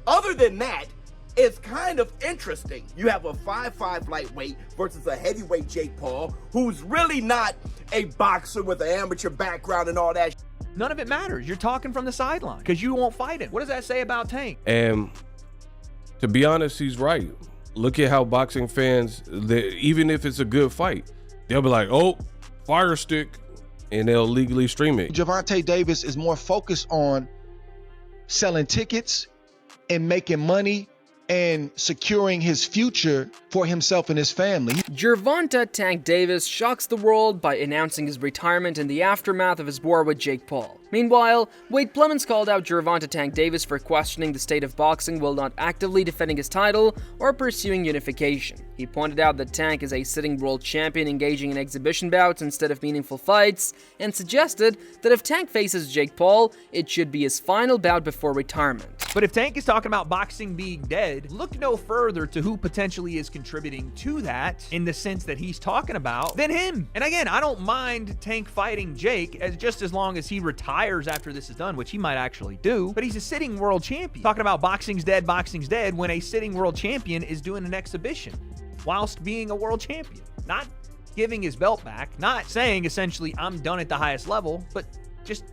Other than that, it's kind of interesting. You have a 5'5" lightweight versus a heavyweight Jake Paul, who's really not a boxer with an amateur background and all that. None of it matters. You're talking from the sideline because you won't fight him. What does that say about Tank? And to be honest, he's right. Look at how boxing fans, even if it's a good fight, they'll be like, oh, fire stick, and they'll legally stream it. Gervonta Davis is more focused on selling tickets and making money and securing his future for himself and his family. Gervonta Tank Davis shocks the world by announcing his retirement in the aftermath of his war with Jake Paul. Meanwhile, Wade Plemons called out Gervonta Tank Davis for questioning the state of boxing while not actively defending his title or pursuing unification. He pointed out that Tank is a sitting world champion engaging in exhibition bouts instead of meaningful fights, and suggested that if Tank faces Jake Paul, it should be his final bout before retirement. But if Tank is talking about boxing being dead, look no further to who potentially is contributing to that in the sense that he's talking about than him. And again, I don't mind Tank fighting Jake just as long as he retires after this is done, which he might actually do, but he's a sitting world champion. Talking about boxing's dead when a sitting world champion is doing an exhibition whilst being a world champion. Not giving his belt back, not saying essentially I'm done at the highest level, but just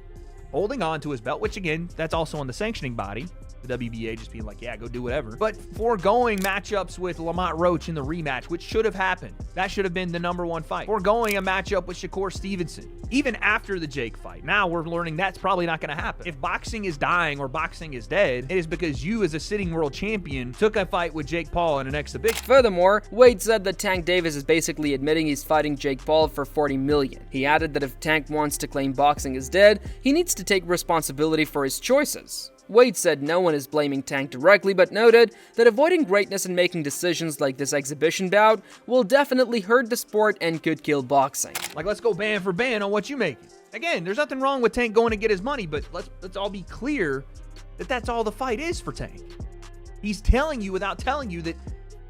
holding on to his belt, which again, that's also on the sanctioning body. The WBA just being like, yeah, go do whatever. But foregoing matchups with Lamont Roach in the rematch, which should have happened. That should have been the #1 fight. Foregoing a matchup with Shakur Stevenson, even after the Jake fight. Now we're learning that's probably not going to happen. If boxing is dying or boxing is dead, it is because you as a sitting world champion took a fight with Jake Paul in an exhibition. Furthermore, Wade said that Tank Davis is basically admitting he's fighting Jake Paul for $40 million. He added that if Tank wants to claim boxing is dead, he needs to take responsibility for his choices. Wade said no one is blaming Tank directly, but noted that avoiding greatness and making decisions like this exhibition bout will definitely hurt the sport and could kill boxing. Like, let's go ban for ban on what you making. Again, there's nothing wrong with Tank going to get his money, but let's all be clear that that's all the fight is for Tank. He's telling you without telling you that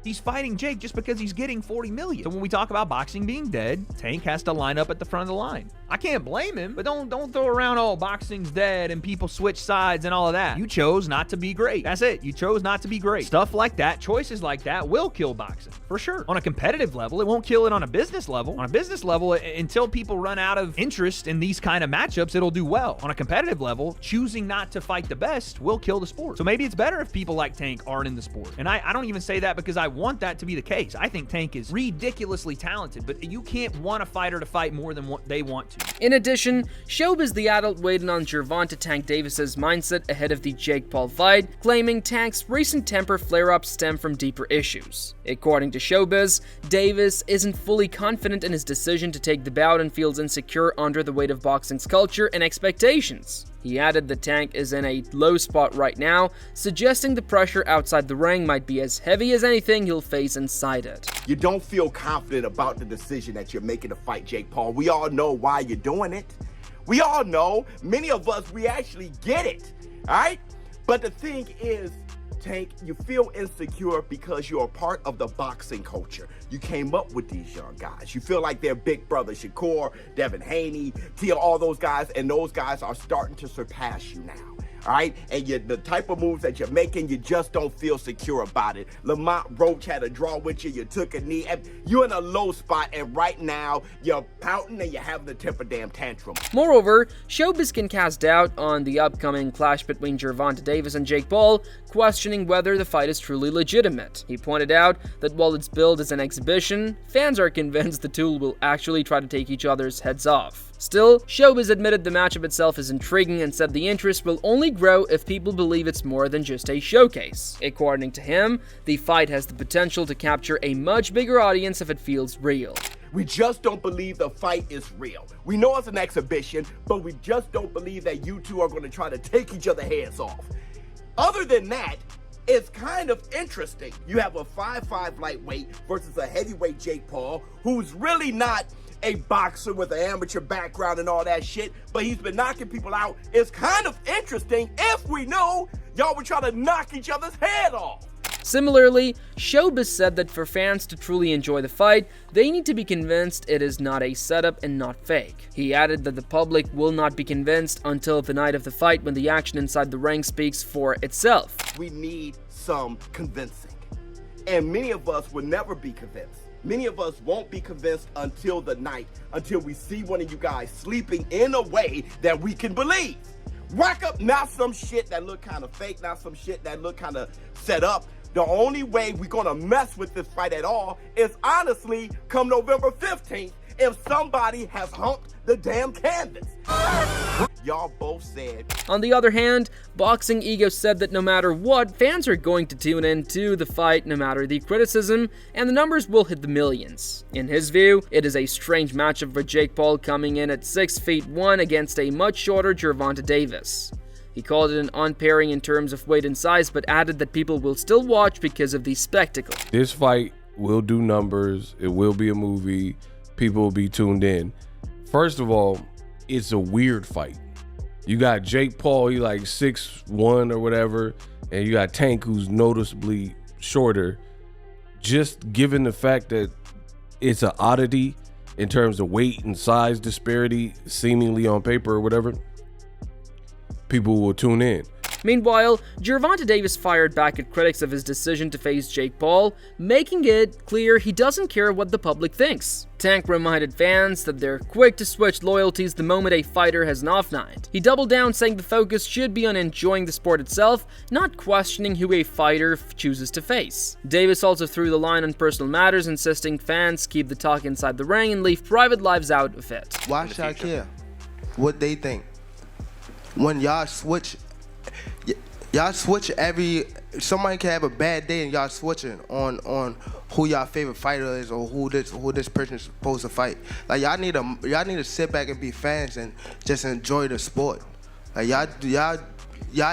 he's fighting Jake just because he's getting $40 million. So when we talk about boxing being dead, Tank has to line up at the front of the line. I can't blame him, but don't throw around, oh, boxing's dead and people switch sides and all of that. You chose not to be great. That's it. You chose not to be great. Stuff like that, choices like that will kill boxing, for sure. On a competitive level, it won't kill it on a business level. On a business level, until people run out of interest in these kind of matchups, it'll do well. On a competitive level, choosing not to fight the best will kill the sport. So maybe it's better if people like Tank aren't in the sport. And I don't even say that because I want that to be the case. I think Tank is ridiculously talented, but you can't want a fighter to fight more than what they want to. In addition, Showbiz the Adult weighed in on Gervonta Tank Davis's mindset ahead of the Jake Paul fight, claiming Tank's recent temper flare-ups stem from deeper issues. According to Showbiz, Davis isn't fully confident in his decision to take the bout and feels insecure under the weight of boxing's culture and expectations. He added that Tank is in a low spot right now, suggesting the pressure outside the ring might be as heavy as anything he'll face inside it. You don't feel confident about the decision that you're making to fight Jake Paul. We all know why you're doing it. We all know. Many of us, we actually get it. All right? But the thing is, Tank, you feel insecure because you're a part of the boxing culture. You came up with these young guys. You feel like they're big brother Shakur, Devin Haney, Tia, all those guys, and those guys are starting to surpass you now. All right, and the type of moves that you're making, you just don't feel secure about it. Lamont Roach had a draw with you, you took a knee, and you're in a low spot, and right now, you're pouting and you're having a temper damn tantrum. Moreover, Showbiz can cast doubt on the upcoming clash between Gervonta Davis and Jake Paul, questioning whether the fight is truly legitimate. He pointed out that while it's billed as an exhibition, fans are convinced the two will actually try to take each other's heads off. Still, Showbiz admitted the matchup itself is intriguing and said the interest will only grow if people believe it's more than just a showcase. According to him, the fight has the potential to capture a much bigger audience if it feels real. We just don't believe the fight is real. We know it's an exhibition, but we just don't believe that you two are going to try to take each other's heads off. Other than that, it's kind of interesting. You have a 5'5" lightweight versus a heavyweight Jake Paul, who's really not a boxer with an amateur background and all that shit, but he's been knocking people out. It's kind of interesting if we know y'all were trying to knock each other's head off. Similarly, Showbiz said that for fans to truly enjoy the fight, they need to be convinced it is not a setup and not fake. He added that the public will not be convinced until the night of the fight, when the action inside the ring speaks for itself. We need some convincing. And many of us will never be convinced. Many of us won't be convinced until the night, until we see one of you guys sleeping in a way that we can believe. Rack up not some shit that look kind of fake, not some shit that look kind of set up. The only way we're gonna mess with this fight at all is honestly come November 15th if somebody has humped the damn canvas. Y'all both said. On the other hand, Boxing Ego said that no matter what, fans are going to tune in to the fight no matter the criticism, and the numbers will hit the millions. In his view, it is a strange matchup for Jake Paul coming in at 6'1" against a much shorter Gervonta Davis. He called it an unpairing in terms of weight and size, but added that people will still watch because of the spectacle. This fight will do numbers. It will be a movie. People will be tuned in. First of all, it's a weird fight. You got Jake Paul, he like 6'1" or whatever, and you got Tank, who's noticeably shorter. Just given the fact that it's an oddity in terms of weight and size disparity, seemingly on paper or whatever, people will tune in. Meanwhile, Gervonta Davis fired back at critics of his decision to face Jake Paul, making it clear he doesn't care what the public thinks. Tank reminded fans that they're quick to switch loyalties the moment a fighter has an off night. He doubled down, saying the focus should be on enjoying the sport itself, not questioning who a fighter chooses to face. Davis also threw the line on personal matters, insisting fans keep the talk inside the ring and leave private lives out of it. Why should I care what they think? When y'all switch somebody can have a bad day and y'all switching on who y'all favorite fighter is or who this person is supposed to fight. Like y'all need to sit back and be fans and just enjoy the sport. Like y'all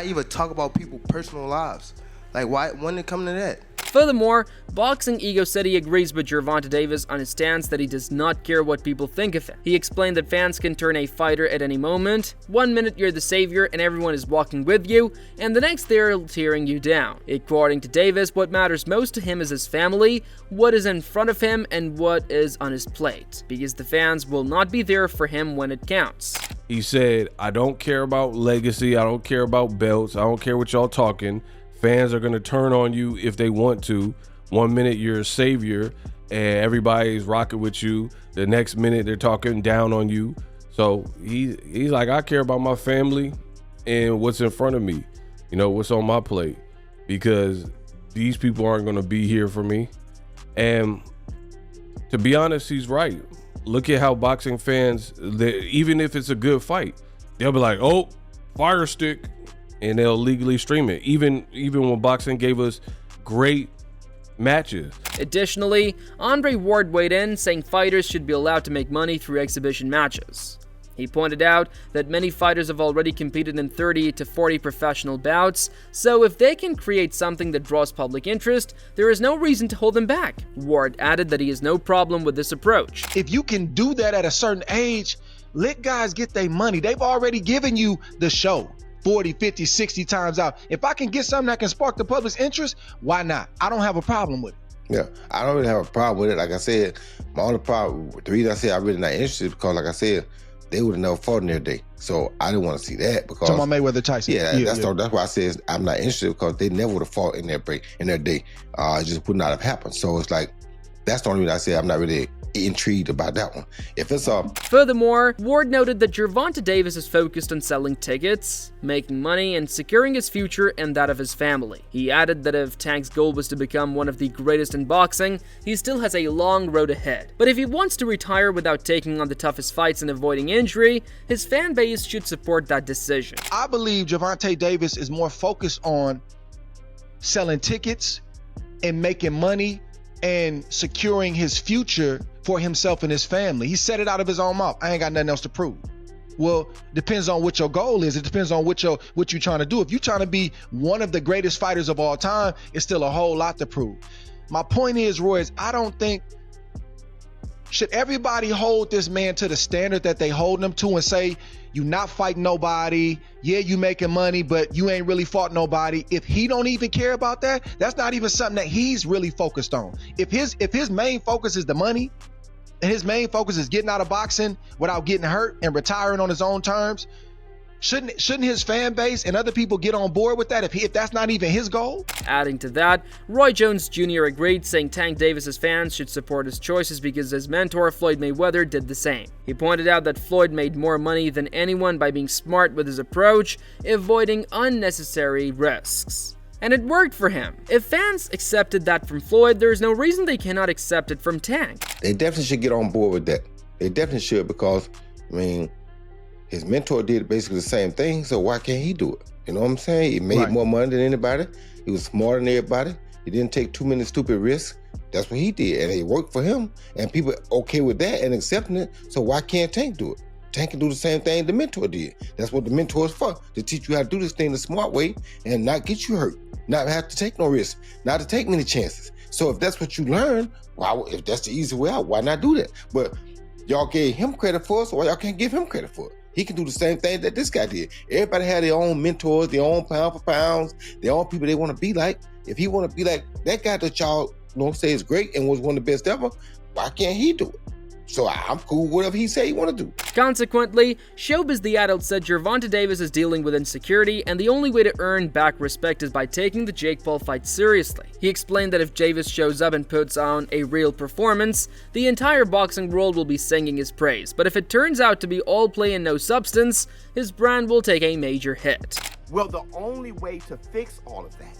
even talk about people's personal lives. Like why when it come to that? Furthermore, Boxing Ego said he agrees with Gervonta Davis on his stance that he does not care what people think of him. He explained that fans can turn a fighter at any moment. 1 minute you're the savior and everyone is walking with you, and the next they're tearing you down. According to Davis, what matters most to him is his family, what is in front of him, and what is on his plate, because the fans will not be there for him when it counts. He said, I don't care about legacy, I don't care about belts, I don't care what y'all talking. Fans are going to turn on you if they want to. 1 minute you're a savior and everybody's rocking with you. The next minute they're talking down on you. So he's like, I care about my family and what's in front of me. You know, what's on my plate. Because these people aren't going to be here for me. And to be honest, he's right. Look at how boxing fans, even if it's a good fight, they'll be like, oh, fire stick. And they'll legally stream it, even when boxing gave us great matches. Additionally, Andre Ward weighed in, saying fighters should be allowed to make money through exhibition matches. He pointed out that many fighters have already competed in 30 to 40 professional bouts, so if they can create something that draws public interest, there is no reason to hold them back. Ward added that he has no problem with this approach. If you can do that at a certain age, let guys get their money. They've already given you the show 40, 50, 60 times out. If I can get something that can spark the public's interest, why not? I don't have a problem with it. Yeah, I don't really have a problem with it. Like I said, my only problem, the reason I said I'm really not interested, because like I said, they would have never fought in their day. So I didn't want to see that because talking about Mayweather Tyson. That's why I said I'm not interested, because they never would have fought in their day. It just would not have happened. So it's like, that's the only reason I said I'm not really intrigued about that one. If it's Furthermore, Ward noted that Gervonta Davis is focused on selling tickets, making money, and securing his future and that of his family. He added that if Tank's goal was to become one of the greatest in boxing, he still has a long road ahead. But if he wants to retire without taking on the toughest fights and avoiding injury, his fan base should support that decision. I believe Gervonta Davis is more focused on selling tickets and making money and securing his future for himself and his family. He said it out of his own mouth. I ain't got nothing else to prove. Well, depends on what your goal is. It depends on what you're trying to do. If you're trying to be one of the greatest fighters of all time, it's still a whole lot to prove. My point is, Roy, I don't think Should everybody hold this man to the standard that they hold him to and say, you not fighting nobody, yeah, you making money, but you ain't really fought nobody? If he don't even care about that, that's not even something that he's really focused on. If his main focus is the money, and his main focus is getting out of boxing without getting hurt and retiring on his own terms, shouldn't his fan base and other people get on board with that if that's not even his goal? Adding to that, Roy Jones Jr. agreed, saying Tank Davis's fans should support his choices because his mentor Floyd Mayweather did the same. He pointed out that Floyd made more money than anyone by being smart with his approach, avoiding unnecessary risks. And it worked for him. If fans accepted that from Floyd, there's no reason they cannot accept it from Tank. They definitely should get on board with that. They definitely should, because, I mean, his mentor did basically the same thing, so why can't he do it? You know what I'm saying? He made more money than anybody. He was smarter than everybody. He didn't take too many stupid risks. That's what he did, and it worked for him. And people okay with that and accepting it, so why can't Tank do it? Tank can do the same thing the mentor did. That's what the mentor is for, to teach you how to do this thing the smart way and not get you hurt, not have to take no risks, not to take many chances. So if that's what you learn, if that's the easy way out, why not do that? But y'all gave him credit for it, so why y'all can't give him credit for it? He can do the same thing that this guy did. Everybody had their own mentors, their own pound for pounds, their own people they want to be like. If he want to be like that guy that y'all say is great and was one of the best ever, why can't he do it? So I'm cool with whatever he say he want to do. Consequently, Showbiz the Adult said Gervonta Davis is dealing with insecurity, and the only way to earn back respect is by taking the Jake Paul fight seriously. He explained that if Davis shows up and puts on a real performance, the entire boxing world will be singing his praise. But if it turns out to be all play and no substance, his brand will take a major hit. Well, the only way to fix all of that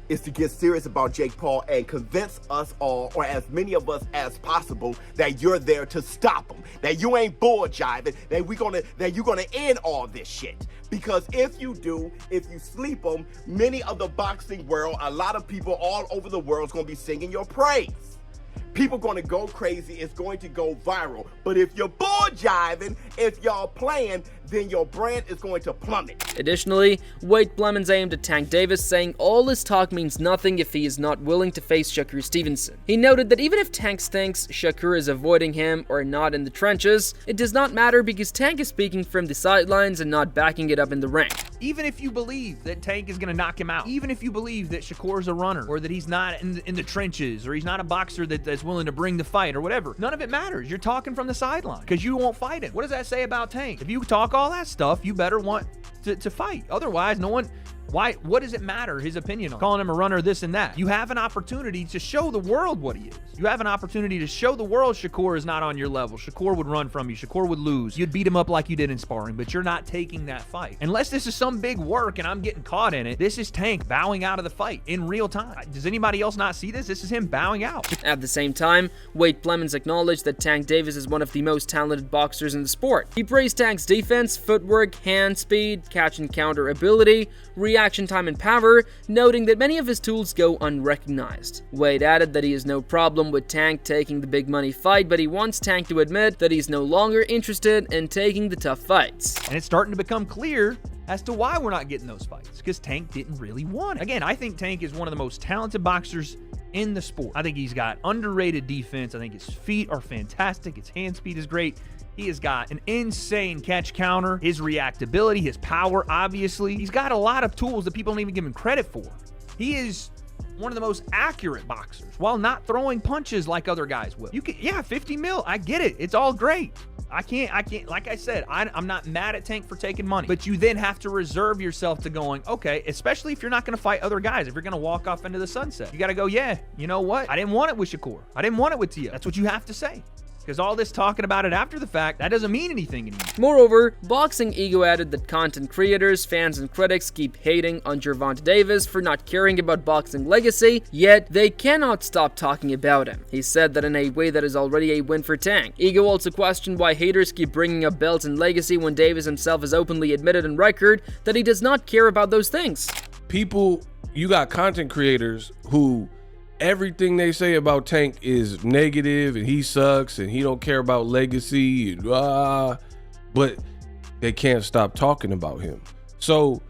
is to get serious about Jake Paul and convince us all, or as many of us as possible, that you're there to stop him, that you ain't bull jiving, that you're gonna end all this shit. Because if you do, if you sleep him, many of the boxing world, a lot of people all over the world is gonna be singing your praise. People gonna go crazy, it's going to go viral. But if you're bull jiving, if y'all playing, then your brand is going to plummet. Additionally, Wade Clemens aimed at Tank Davis, saying all this talk means nothing if he is not willing to face Shakur Stevenson. He noted that even if Tank thinks Shakur is avoiding him or not in the trenches, it does not matter because Tank is speaking from the sidelines and not backing it up in the ring. Even if you believe that Tank is going to knock him out, even if you believe that Shakur's a runner, or that he's not in the trenches, or he's not a boxer that's willing to bring the fight, or whatever, none of it matters. You're talking from the sideline because you won't fight him. What does that say about Tank? If you talk all that stuff, you better want to fight. Otherwise, no one... Why? What does it matter, his opinion on calling him a runner, this and that? You have an opportunity to show the world what he is. You have an opportunity to show the world Shakur is not on your level. Shakur would run from you. Shakur would lose. You'd beat him up like you did in sparring, but you're not taking that fight. Unless this is some big work and I'm getting caught in it, this is Tank bowing out of the fight in real time. Does anybody else not see this? This is him bowing out. At the same time, Wade Clemens acknowledged that Tank Davis is one of the most talented boxers in the sport. He praised Tank's defense, footwork, hand speed, catch and counter ability, reaction time and power, noting that many of his tools go unrecognized. Wade added that he has no problem with Tank taking the big money fight, but he wants Tank to admit that he's no longer interested in taking the tough fights. And it's starting to become clear as to why we're not getting those fights, because Tank didn't really want it. Again, I think Tank is one of the most talented boxers in the sport. I think he's got underrated defense. I think his feet are fantastic. His hand speed is great. He has got an insane catch counter, his reactability, his power, obviously. He's got a lot of tools that people don't even give him credit for. He is one of the most accurate boxers while not throwing punches like other guys will. You can, yeah, 50 mil, I get it. It's all great. I can't, like I said, I'm not mad at Tank for taking money, but you then have to reserve yourself to going, okay, especially if you're not going to fight other guys, if you're going to walk off into the sunset, you got to go, yeah, you know what? I didn't want it with Shakur. I didn't want it with Tia. That's what you have to say. Because all this talking about it after the fact, that doesn't mean anything anymore. Moreover, Boxing Ego added that content creators, fans, and critics keep hating on Gervonta Davis for not caring about boxing legacy, yet they cannot stop talking about him. He said that in a way that is already a win for Tank. Ego also questioned why haters keep bringing up belts and legacy when Davis himself has openly admitted on record that he does not care about those things. People, you got content creators who everything they say about Tank is negative and he sucks and he don't care about legacy and but they can't stop talking about him. So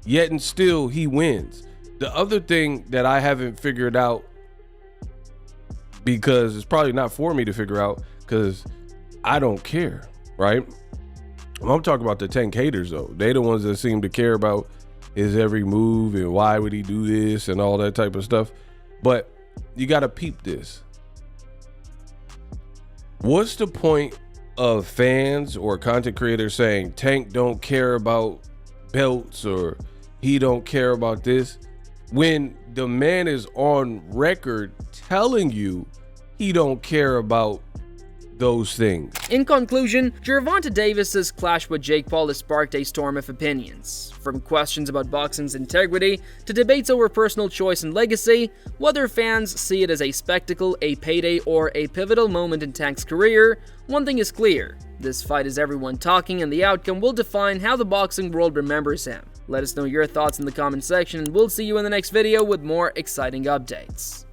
yet and still he wins. The other thing that I haven't figured out, because it's probably not for me to figure out because I don't care, right? I'm talking about the Tank haters though. They the ones that seem to care about his every move and why would he do this and all that type of stuff. But you got to peep this. What's the point of fans or content creators saying Tank don't care about belts or he don't care about this when the man is on record telling you he don't care about those things? In conclusion, Gervonta Davis's clash with Jake Paul has sparked a storm of opinions. From questions about boxing's integrity to debates over personal choice and legacy, whether fans see it as a spectacle, a payday, or a pivotal moment in Tank's career, one thing is clear. This fight is everyone talking, and the outcome will define how the boxing world remembers him. Let us know your thoughts in the comment section, and we'll see you in the next video with more exciting updates.